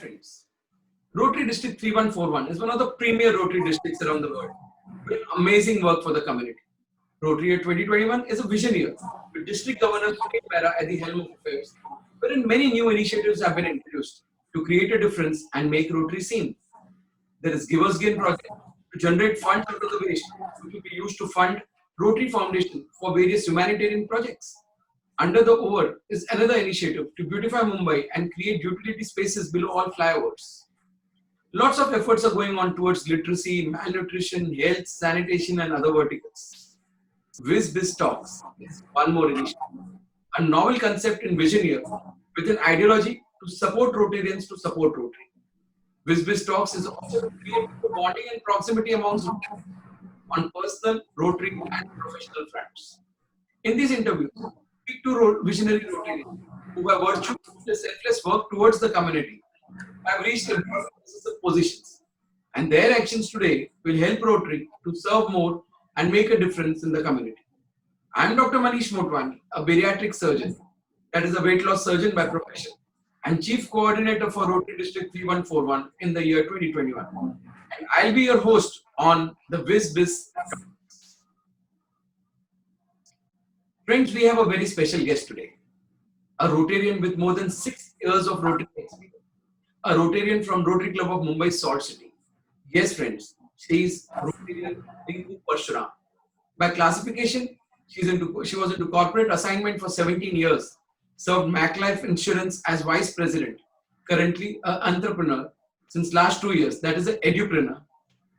friends. Rotary District 3141 is one of the premier Rotary districts around the world, doing amazing work for the community. Rotary Year 2021 is a vision year, with District Governor Sunil Mehra at the helm of affairs, wherein many new initiatives have been introduced to create a difference and make Rotary seen. There is Givers Gain project to generate funds out of the waste, which will be used to fund Rotary Foundation for various humanitarian projects. Under the Over is another initiative to beautify Mumbai and create utility spaces below all flyovers. Lots of efforts are going on towards literacy, malnutrition, health, sanitation, and other verticals. WizBiz Talks is one more initiative, a novel concept in vision here with an ideology to support Rotarians to support Rotary. WizBiz Talks is also to create bonding and proximity amongst Rotary on personal, Rotary, and professional fronts. In these interviews, speak to visionary Rotarians who have virtue the selfless work towards the community, have reached important positions, and their actions today will help Rotary to serve more and make a difference in the community. I am Dr. Manish Motwani, a bariatric surgeon, that is a weight loss surgeon by profession, and Chief Coordinator for Rotary District 3141 in the year 2021. And I'll be your host on the WizBiz. Friends, we have a very special guest today, a Rotarian with more than 6 years of Rotary experience, a Rotarian from Rotary Club of Mumbai Salt City. Yes, friends, she is Rotarian Rinku Parshuram. By classification, she was into corporate assignment for 17 years, served MacLife Insurance as Vice President, currently an entrepreneur since last 2 years, that is an edupreneur,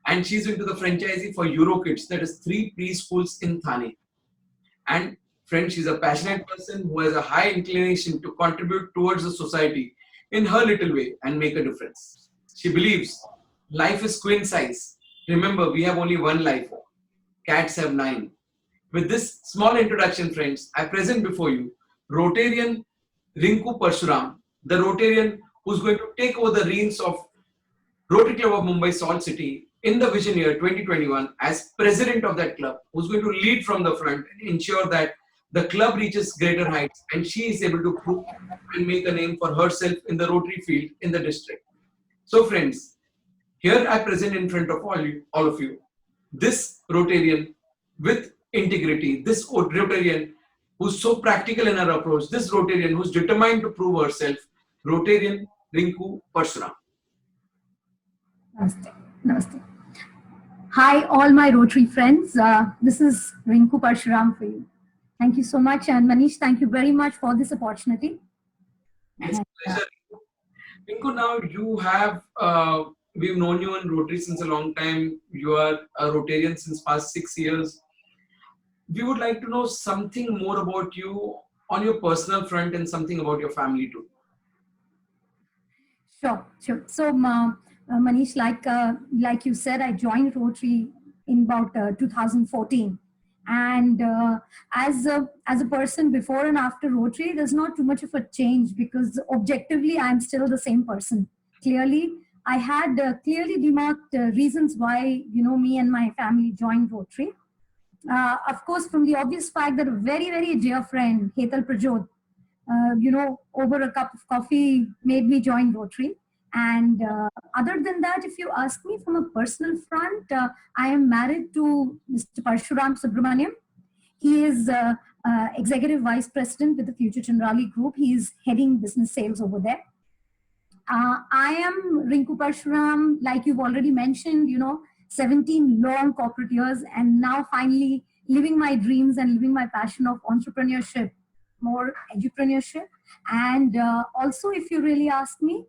and she's into the franchisee for EuroKids, that is 3 preschools in Thane. And friends, she's a passionate person who has a high inclination to contribute towards the society in her little way and make a difference. She believes life is queen size. Remember, we have only one life. Cats have 9. With this small introduction, friends, I present before you Rotarian Rinku Parshuram, the Rotarian who's going to take over the reins of Rotary Club of Mumbai Salt City in the vision year 2021 as president of that club, who's going to lead from the front and ensure that the club reaches greater heights and she is able to prove and make a name for herself in the Rotary field in the district. So friends, here I present in front of all of you, this Rotarian with integrity, this Rotarian who's so practical in her approach, this Rotarian who's determined to prove herself, Rotarian Rinku Parshuram. Namaste. Namaste. Hi, all my Rotary friends. This is Rinku Parshuram for you. Thank you so much. And Manish, thank you very much for this opportunity. It's a pleasure. Rinku, now you have, we've known you in Rotary since a long time. You are a Rotarian since past 6 years. We would like to know something more about you on your personal front and something about your family too. Sure. So, Manish, like you said, I joined Rotary in about 2014, and as a person before and after Rotary, there's not too much of a change because objectively I'm still the same person. Clearly, I had clearly demarked reasons why me and my family joined Rotary. Of course, from the obvious fact that a very, very dear friend, Hetal Prajot, over a cup of coffee made me join Rotary. And other than that, if you ask me from a personal front, I am married to Mr. Parshuram Subramaniam. He is Executive Vice President with the Future Chandrali Group. He is heading business sales over there. I am Rinku Parshuram, like you've already mentioned, 17 long corporate years, and now finally living my dreams and living my passion of entrepreneurship, more edupreneurship. And also, if you really ask me,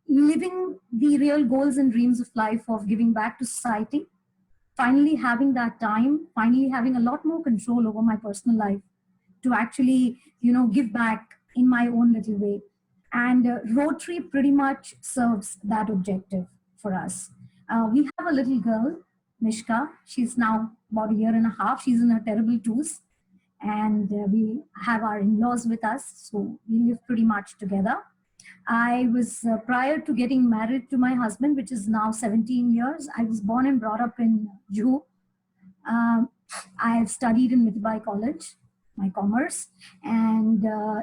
living the real goals and dreams of life of giving back to society, finally having that time, finally having a lot more control over my personal life to actually, give back in my own little way. And Rotary pretty much serves that objective for us. We have a little girl, Mishka. She's now about 1.5 years. She's in her terrible 2s. And we have our in-laws with us. So we live pretty much together. I was, prior to getting married to my husband, which is now 17 years, I was born and brought up in Juhu. I have studied in Mithbai College. my commerce. And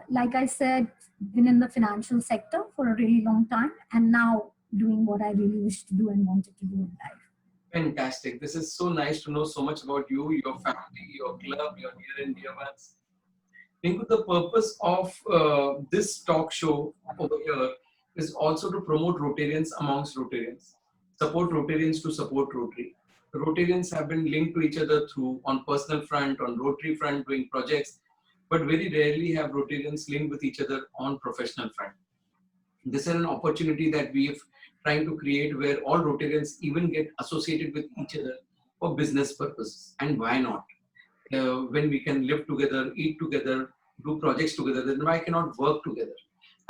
like I said, been in the financial sector for a really long time, and now doing what I really wish to do and wanted to do in life. Fantastic. This is so nice to know so much about you, your family, your club, your near and dear ones. Pinku, the purpose of this talk show over here is also to promote Rotarians amongst Rotarians, support Rotarians to support Rotary. Rotarians have been linked to each other through on personal front, on Rotary front, doing projects, but very rarely have Rotarians linked with each other on professional front. This is an opportunity that we've trying to create where all Rotarians even get associated with each other for business purposes. And why not? When we can live together, eat together, do projects together, then why cannot work together?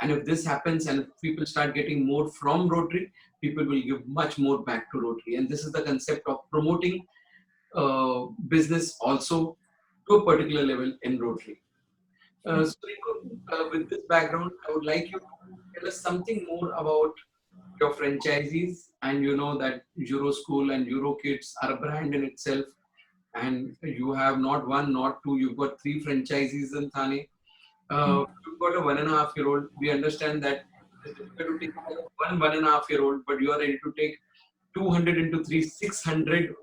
And if this happens and if people start getting more from Rotary, people will give much more back to Rotary. And this is the concept of promoting business also to a particular level in Rotary. So, Riku, with this background, I would like you to tell us something more about your franchisees. And you know that Euroschool and Eurokids are a brand in itself, and you have not one, not two, you've got three franchisees in Thane. You've got a 1.5 year old. We understand that it's difficult to take care of 1.5 year old, but you are ready to take 200 into 3, 600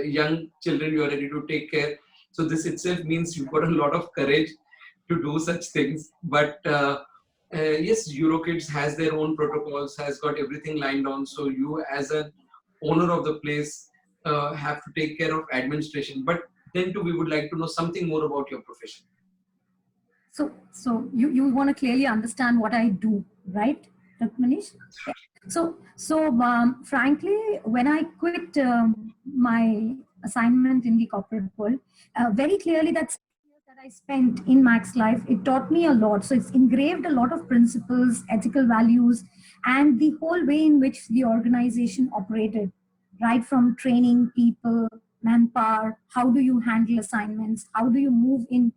young children you are ready to take care. So this itself means you've got a lot of courage to do such things. But yes, Eurokids has their own protocols, has got everything lined on. So you as an owner of the place have to take care of administration. But then too, we would like to know something more about your profession. So you want to clearly understand what I do, right, Dr. Manish? Frankly, when I quit my assignment in the corporate world, very clearly that 6 years that I spent in Max Life, it taught me a lot. So it's engraved a lot of principles, ethical values, and the whole way in which the organization operated, right from training people, manpower, how do you handle assignments, how do you move in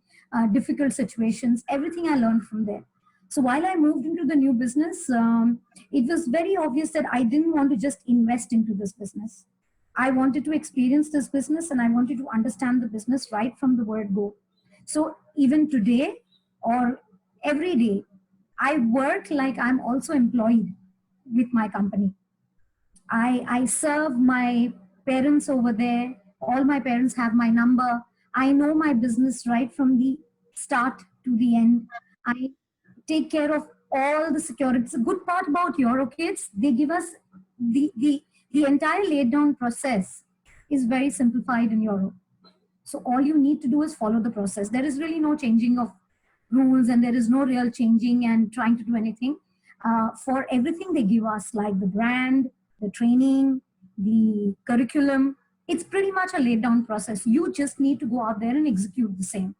difficult situations, everything I learned from there. So while I moved into the new business, it was very obvious that I didn't want to just invest into this business. I wanted to experience this business and I wanted to understand the business right from the word go. So even today or every day, I work like I'm also employed with my company. I serve my parents over there. All my parents have my number. I know my business right from the start to the end. I take care of all the security. It's a good part about Eurokids. They give us the entire laid down process is very simplified in Euro. So all you need to do is follow the process. There is really no changing of rules and there is no real changing and trying to do anything. For everything they give us, like the brand, the training, the curriculum, it's pretty much a laid down process. You just need to go out there and execute the same.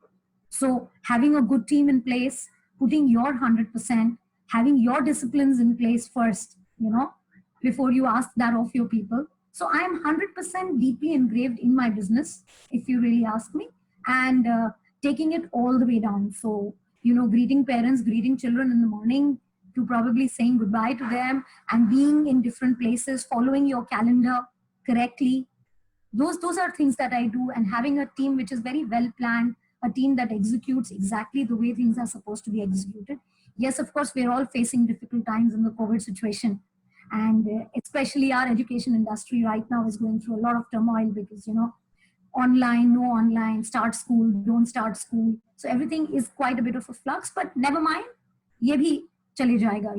So having a good team in place, putting your 100%, having your disciplines in place first, before you ask that of your people. So I am 100% deeply engraved in my business, if you really ask me, and taking it all the way down. So, greeting parents, greeting children in the morning, to probably saying goodbye to them and being in different places, following your calendar correctly. Those are things that I do, and having a team which is very well planned, a team that executes exactly the way things are supposed to be executed. Yes, of course, we're all facing difficult times in the COVID situation. And especially our education industry right now is going through a lot of turmoil because, online, no online, start school, don't start school. So everything is quite a bit of a flux, but never mind. Ye bhi chale jayega,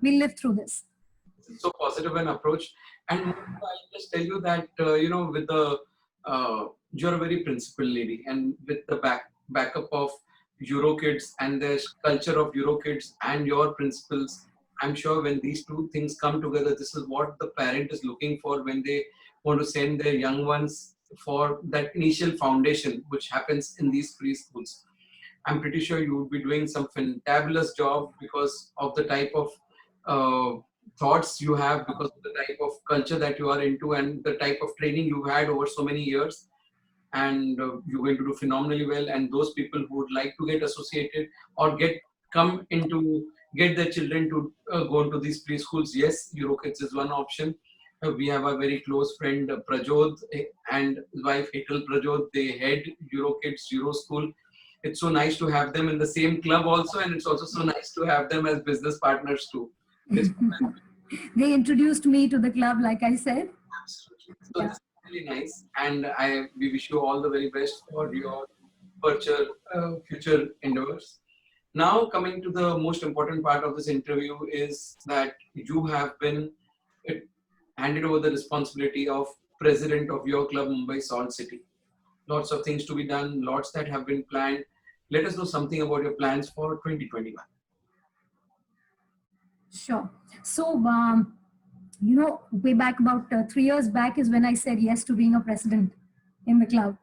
we'll live through this. So positive an approach. And I'll just tell you that, with the, you're a very principled lady, and with the backup of Eurokids and the culture of Eurokids and your principles, I'm sure when these two things come together, this is what the parent is looking for when they want to send their young ones for that initial foundation, which happens in these preschools. I'm pretty sure you would be doing some fantabulous job because of the type of thoughts you have, because of the type of culture that you are into and the type of training you've had over so many years. And you're going to do phenomenally well. And those people who would like to get associated or get their children to go into these preschools, yes, Eurokids is one option. We have a very close friend, Prajod, and wife Hetal Prajod. They head Eurokids, Euroschool. It's so nice to have them in the same club also, and it's also so nice to have them as business partners too. This, They introduced me to the club, like I said. absolutely. So Yeah. this is really nice, and we wish you all the very best for your future endeavors. Now, coming to the most important part of this interview is that you have been uh, handed over the responsibility of president of your club, Mumbai Salt City. Lots of things to be done, lots that have been planned. Let us know something about your plans for 2021. Sure. So, way back about 3 years back is when I said yes to being a president in the club.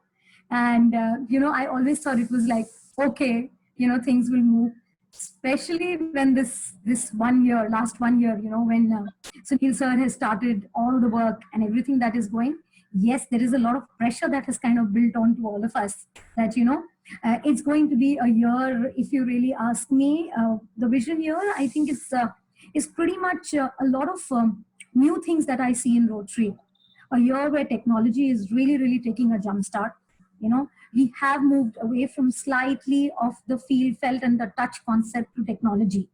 And, I always thought it was like, okay, things will move, especially when this 1 year, last 1 year, when Sunil sir has started all the work and everything that is going. Yes, there is a lot of pressure that has kind of built on to all of us that, it's going to be a year, if you really ask me, the vision year, I think is pretty much a lot of new things that I see in Rotary. A year where technology is really, really taking a jump start. We have moved away from slightly of the feel, felt, and the touch concept to technology.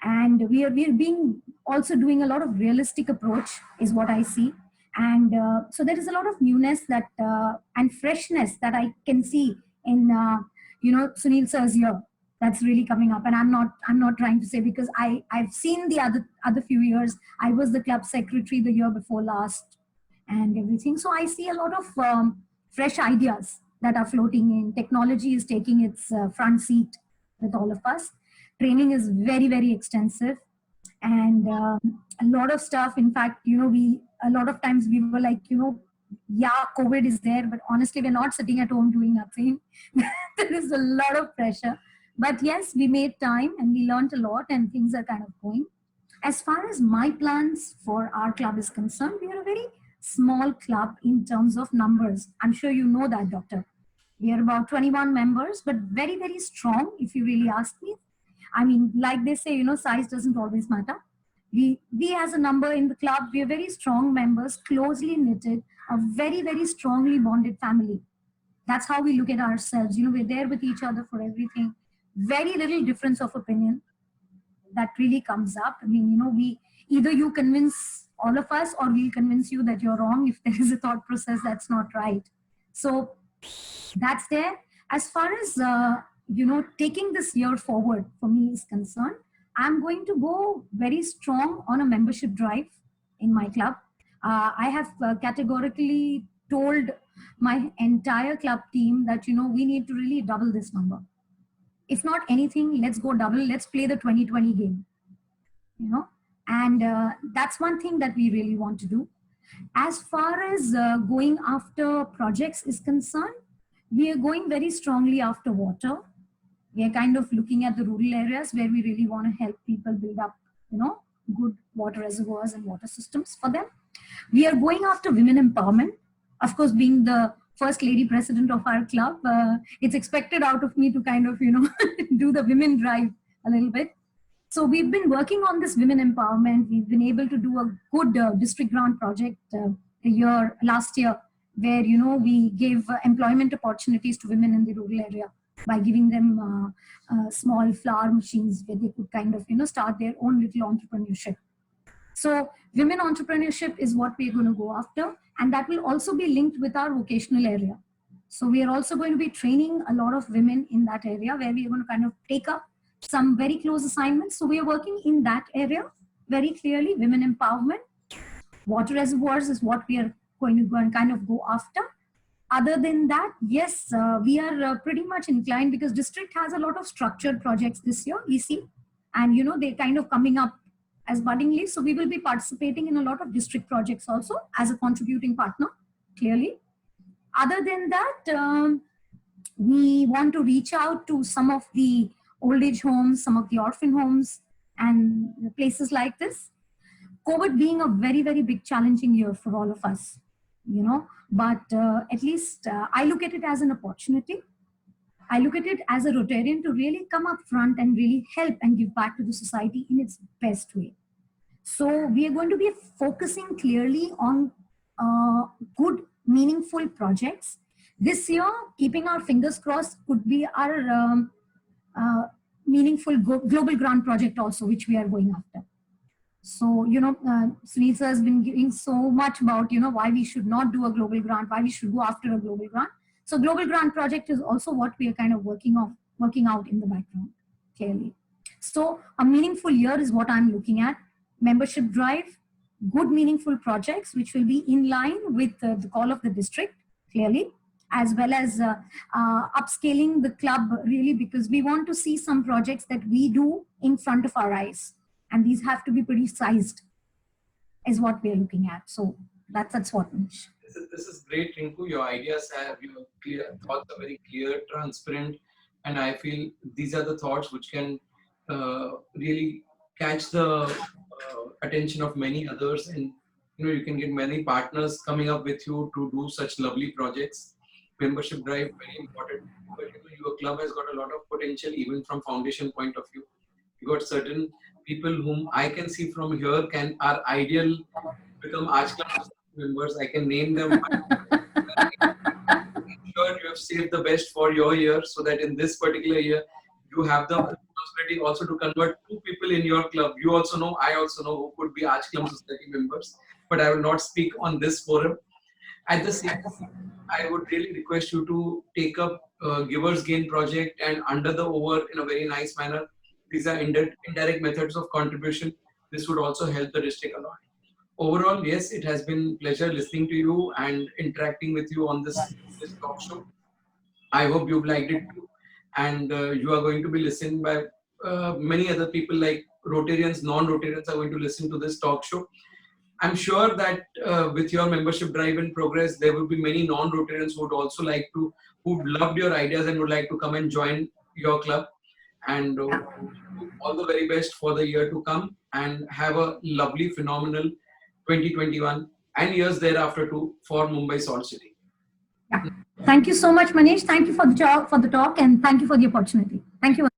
And we are being also doing a lot of realistic approach is what I see. And so there is a lot of newness that and freshness that I can see in Sunil sir's year. That's really coming up, and I'm not trying to say, because I've seen the other few years. I was the club secretary the year before last and everything, so I see a lot of fresh ideas that are floating in. Technology is taking its front seat with all of us. Training is very, very extensive, and a lot of stuff. In fact, we a lot of times we were like, yeah, COVID is there, but honestly, we're not sitting at home doing nothing. There is a lot of pressure, but yes, we made time and we learned a lot, and things are kind of going. As far as my plans for our club is concerned, we are a very small club in terms of numbers. I'm sure you know that, Doctor. We are about 21 members, but very, very strong, if you really ask me. I mean, like they say, size doesn't always matter. We as a number in the club, we are very strong members, closely knitted, a very, very strongly bonded family. That's how we look at ourselves. We're there with each other for everything. Very little difference of opinion that really comes up. I mean, we either you convince all of us, or we'll convince you that you're wrong if there is a thought process that's not right. So that's there. As far as taking this year forward for me is concerned, I'm going to go very strong on a membership drive in my club. I have categorically told my entire club team that we need to really double this number. If not anything, let's go double. Let's play the 2020 game. And that's one thing that we really want to do. As far as going after projects is concerned, we are going very strongly after water. We are kind of looking at the rural areas where we really want to help people build up, good water reservoirs and water systems for them. We are going after women empowerment. Of course, being the first lady president of our club, it's expected out of me to kind of, do the women drive a little bit. So we've been working on this women empowerment. We've been able to do a good district grant project last year, where we gave employment opportunities to women in the rural area by giving them small flower machines where they could kind of start their own little entrepreneurship. So women entrepreneurship is what we're going to go after, and that will also be linked with our vocational area. So we are also going to be training a lot of women in that area, where we're going to kind of take up some very close assignments. So we are working in that area very clearly. Women empowerment, water reservoirs is what we are going to go and kind of go after. Other than that, yes, we are pretty much inclined, because district has a lot of structured projects this year, EC, and they're kind of coming up as budding leaves. So we will be participating in a lot of district projects also as a contributing partner, clearly. Other than that, we want to reach out to some of the old age homes, some of the orphan homes, and places like this. COVID being a very, very big challenging year for all of us, but at least I look at it as an opportunity. I look at it as a Rotarian to really come up front and really help and give back to the society in its best way. So we are going to be focusing clearly on good, meaningful projects this year, keeping our fingers crossed, could be our uh, meaningful global grant project also, which we are going after. So, Sunil sir has been giving so much about, why we should not do a global grant, why we should go after a global grant. So global grant project is also what we are kind of working out in the background, clearly. So a meaningful year is what I'm looking at. Membership drive, good meaningful projects, which will be in line with the call of the district, clearly, as well as upscaling the club, really, because we want to see some projects that we do in front of our eyes. And these have to be pretty sized, is what we're looking at. So that's what. This is great, Rinku. Your ideas have clear thoughts are very clear, transparent, and I feel these are the thoughts which can really catch the attention of many others, and you can get many partners coming up with you to do such lovely projects. Membership drive very important. But your club has got a lot of potential, even from foundation point of view. You got certain people whom I can see from here are ideal become Aaj Club members. I can name them. I'm sure you have saved the best for your year, so that in this particular year you have the responsibility also to convert 2 people in your club. You also know, I also know, who could be Aaj Club Society members, but I will not speak on this forum. At the same time, I would really request you to take up Givers Gain project and Under the Over in a very nice manner. These are indirect methods of contribution. This would also help the district a lot. Overall, yes, it has been pleasure listening to you and interacting with you on this talk show. I hope you've liked it too. And you are going to be listened by many other people, like Rotarians, non-Rotarians are going to listen to this talk show. I'm sure that with your membership drive in progress, there will be many non-Rotarians who would also who loved your ideas and would like to come and join your club. And all the very best for the year to come, and have a lovely, phenomenal 2021 and years thereafter too for Mumbai Salt City. Yeah. Thank you so much, Manish. Thank you for the talk, and thank you for the opportunity. Thank you.